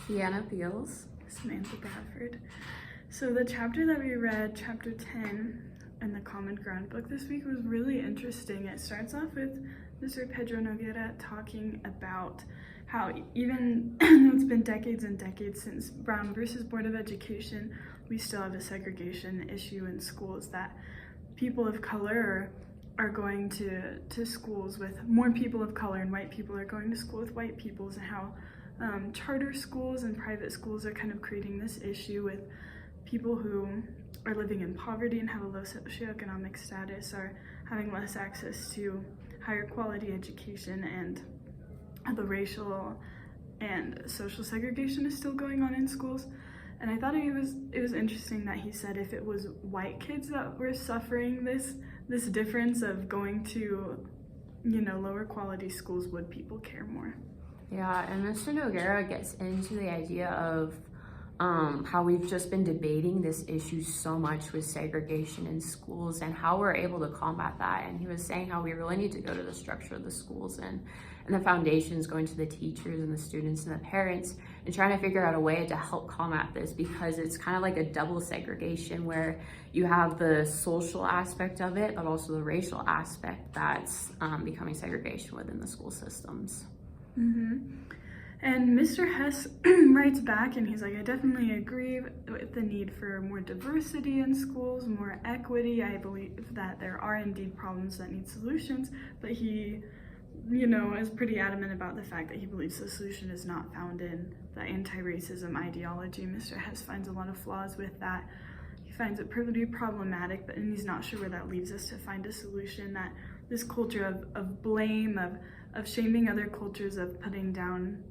Kiana Beals. Samantha Bradford. So the chapter that we read, chapter 10 in the Common Ground book this week, was really interesting. It starts off with Mr. Pedro Noguera talking about how even though it's been decades and decades since Brown versus Board of Education, we still have a segregation issue in schools, that people of color are going to schools with more people of color and white people are going to school with white peoples, and how charter schools and private schools are kind of creating this issue with people who are living in poverty and have a low socioeconomic status are having less access to higher quality education, and the racial and social segregation is still going on in schools. And I thought it was interesting that he said if it was white kids that were suffering this difference of going to, lower quality schools, would people care more? Yeah, and Mr. Noguera gets into the idea of how we've just been debating this issue so much with segregation in schools and how we're able to combat that. And he was saying how we really need to go to the structure of the schools and the foundations, going to the teachers and the students and the parents, and trying to figure out a way to help combat this, because it's kind of like a double segregation where you have the social aspect of it, but also the racial aspect that's becoming segregation within the school systems. And Mr. Hess writes back and he's like, I definitely agree with the need for more diversity in schools, more equity. I believe that there are indeed problems that need solutions, but he, is pretty adamant about the fact that he believes the solution is not found in the anti-racism ideology. Mr. Hess finds a lot of flaws with that. He finds it pretty problematic, but he's not sure where that leaves us to find a solution, that this culture of blame, of shaming other cultures, of putting down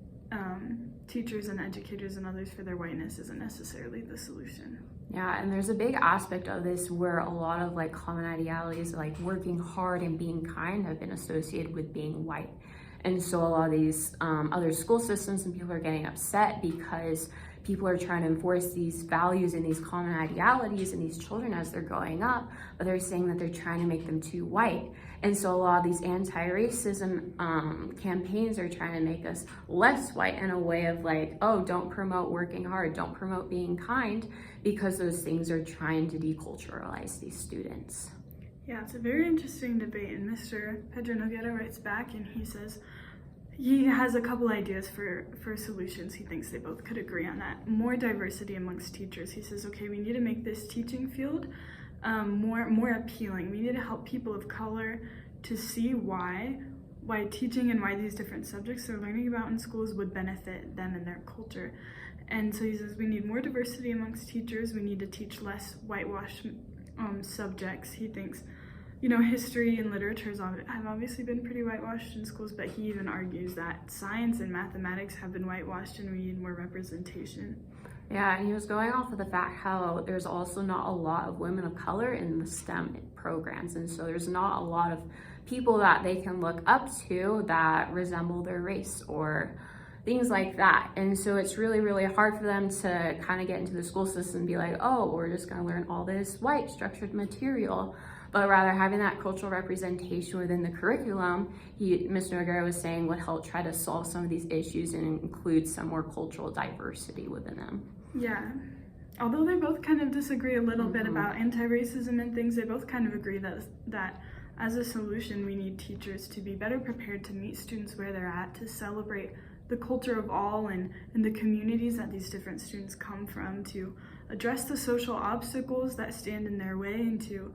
teachers and educators and others for their whiteness isn't necessarily the solution. Yeah, and there's a big aspect of this where a lot of common ideologies like working hard and being kind have been associated with being white. And so a lot of these other school systems and people are getting upset because people are trying to enforce these values and these common ideologies in these children as they're growing up, but they're saying that they're trying to make them too white. And so a lot of these anti-racism campaigns are trying to make us less white in a way of don't promote working hard, don't promote being kind, because those things are trying to deculturalize these students. Yeah, it's a very interesting debate, and Mr. Pedro Noguera writes back and he says he has a couple ideas for solutions. He thinks they both could agree on that. More diversity amongst teachers. He says, okay, we need to make this teaching field more appealing. We need to help people of color to see why teaching and why these different subjects they're learning about in schools would benefit them and their culture. And so he says we need more diversity amongst teachers. We need to teach less whitewashed subjects. He thinks, history and literature have obviously been pretty whitewashed in schools, but he even argues that science and mathematics have been whitewashed and we need more representation. Yeah, and he was going off of the fact how there's also not a lot of women of color in the STEM programs, and so there's not a lot of people that they can look up to that resemble their race or things like that. And so it's really, really hard for them to kind of get into the school system and be like, oh, we're just going to learn all this white structured material. But rather having that cultural representation within the curriculum, Mr. Noguera was saying, would help try to solve some of these issues and include some more cultural diversity within them. Yeah. Although they both kind of disagree a little bit about anti-racism and things, they both kind of agree that as a solution, we need teachers to be better prepared to meet students where they're at, to celebrate the culture of all and the communities that these different students come from, to address the social obstacles that stand in their way, and to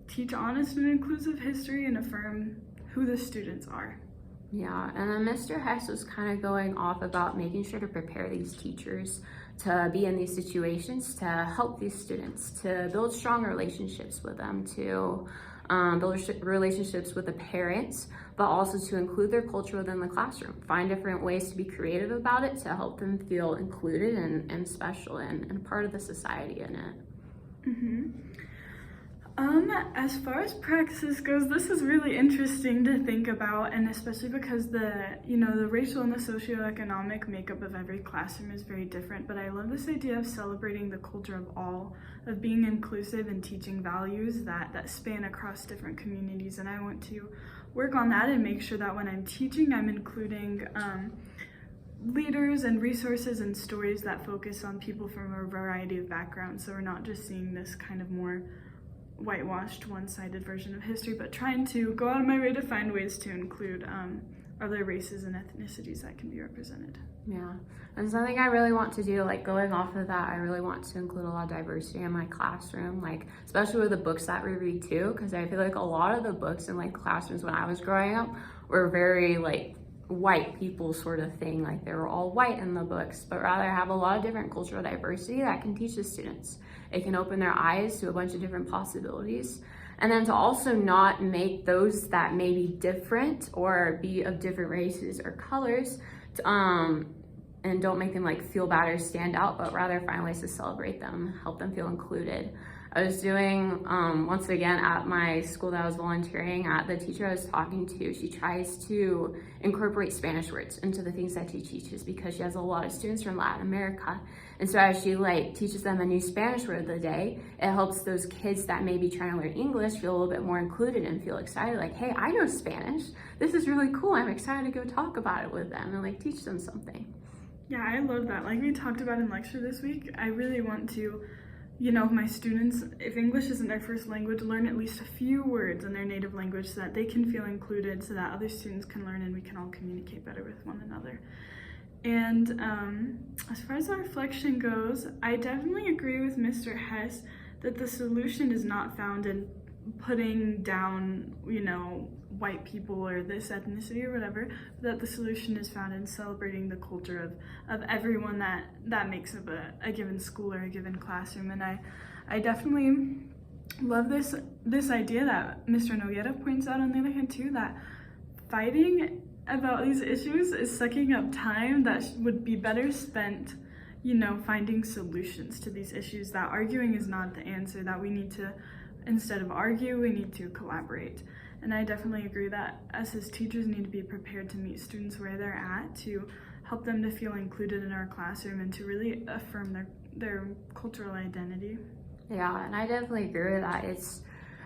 teach honest and inclusive history and affirm who the students are. Yeah, and then Mr. Hess was kind of going off about making sure to prepare these teachers to be in these situations, to help these students, to build strong relationships with them, to build relationships with the parents, but also to include their culture within the classroom. Find different ways to be creative about it to help them feel included and special and part of the society in it. As far as praxis goes, this is really interesting to think about, and especially because the racial and the socioeconomic makeup of every classroom is very different. But I love this idea of celebrating the culture of all, of being inclusive and teaching values that span across different communities. And I want to work on that and make sure that when I'm teaching, I'm including leaders and resources and stories that focus on people from a variety of backgrounds. So we're not just seeing this kind of more whitewashed, one-sided version of history, but trying to go out of my way to find ways to include other races and ethnicities that can be represented. Yeah, and something I really want to do, like going off of that, I really want to include a lot of diversity in my classroom, like especially with the books that we read too, because I feel like a lot of the books in like classrooms when I was growing up were very like white people sort of thing, like they were all white in the books, but rather have a lot of different cultural diversity that can teach the students. It can open their eyes to a bunch of different possibilities. And then to also not make those that may be different or be of different races or colors, and don't make them like feel bad or stand out, but rather find ways to celebrate them, help them feel included. I was doing, once again, at my school that I was volunteering at, the teacher I was talking to, she tries to incorporate Spanish words into the things that she teaches because she has a lot of students from Latin America. And so as she like teaches them a new Spanish word of the day, it helps those kids that may be trying to learn English feel a little bit more included and feel excited, like, hey, I know Spanish. This is really cool. I'm excited to go talk about it with them and like teach them something. Yeah, I love that. Like we talked about in lecture this week, I really want to, you know, my students, if English isn't their first language, learn at least a few words in their native language so that they can feel included, so that other students can learn and we can all communicate better with one another. And as far as the reflection goes, I definitely agree with Mr. Hess that the solution is not found in putting down, you know, white people or this ethnicity or whatever, that the solution is found in celebrating the culture of everyone that makes up a given school or a given classroom. And I definitely love this idea that Mr. Noguera points out on the other hand too, that fighting about these issues is sucking up time that would be better spent, you know, finding solutions to these issues, that arguing is not the answer, that we need to, instead of argue, we need to collaborate. And I definitely agree that us as teachers need to be prepared to meet students where they're at, to help them to feel included in our classroom and to really affirm their cultural identity. Yeah, and I definitely agree with that.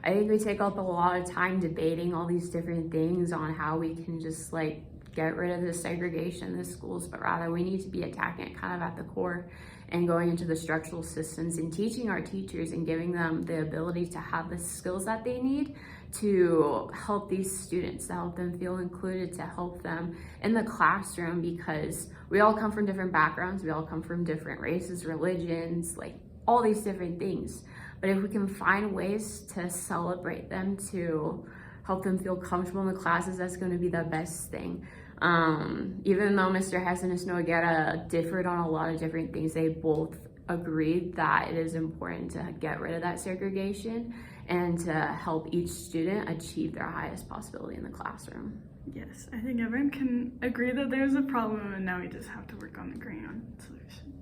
I think we take up a lot of time debating all these different things on how we can just like get rid of the segregation in the schools, but rather we need to be attacking it kind of at the core and going into the structural systems and teaching our teachers and giving them the ability to have the skills that they need to help these students, to help them feel included, to help them in the classroom, because we all come from different backgrounds, we all come from different races, religions, like all these different things. But if we can find ways to celebrate them, to help them feel comfortable in the classes, that's going to be the best thing. Even though Mr. Hess and Ms. Noguera differed on a lot of different things, they both agreed that it is important to get rid of that segregation and to help each student achieve their highest possibility in the classroom. Yes, I think everyone can agree that there's a problem and now we just have to work on agreeing on solutions.